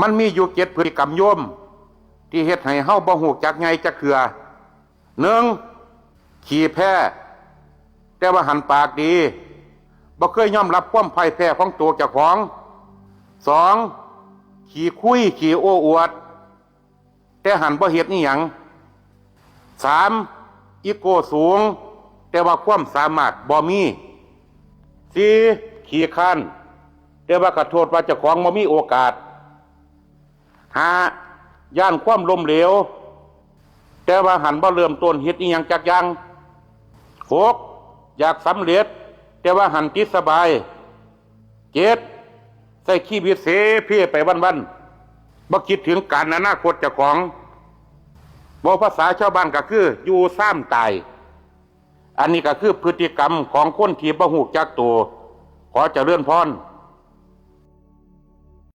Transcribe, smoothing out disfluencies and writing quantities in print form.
มันมีอยู่7พฤติกรรมโยมที่เฮ็ดให้เฮาบ่ฮู้จักไงจักเถื่อ1ขี้แพ้แต่ว่าหันปากดีบ่เคยยอมรับความพ่ายแพ้ของตัวเจ้าของ2ขี้คุยขี้โอ้อวดแต่หันบ่เฮ็ดอิหยัง3อีโก้สูงแต่ว่าความสามารถบ่มี4ขี้คร้านแต่ว่าขอโทษว่าเจ้าของบ่มีโอกาส5ย่านความล้มเหลวแต่ว่าหันบ่เริ่มต้นเฮ็ดอิหยังจักอย่าง6อยากสำเร็จแต่ว่าหันติดสบาย7ใส่ชีวิตเสเพไปวันๆบ่คิดถึงการอนาคตเจ้าของบ่ภาษาชาวบ้านก็คืออยู่ซ้ำตายอันนี้ก็คือพฤติกรรมของคนที่บ่ฮู้จักตัวขอเจริญพร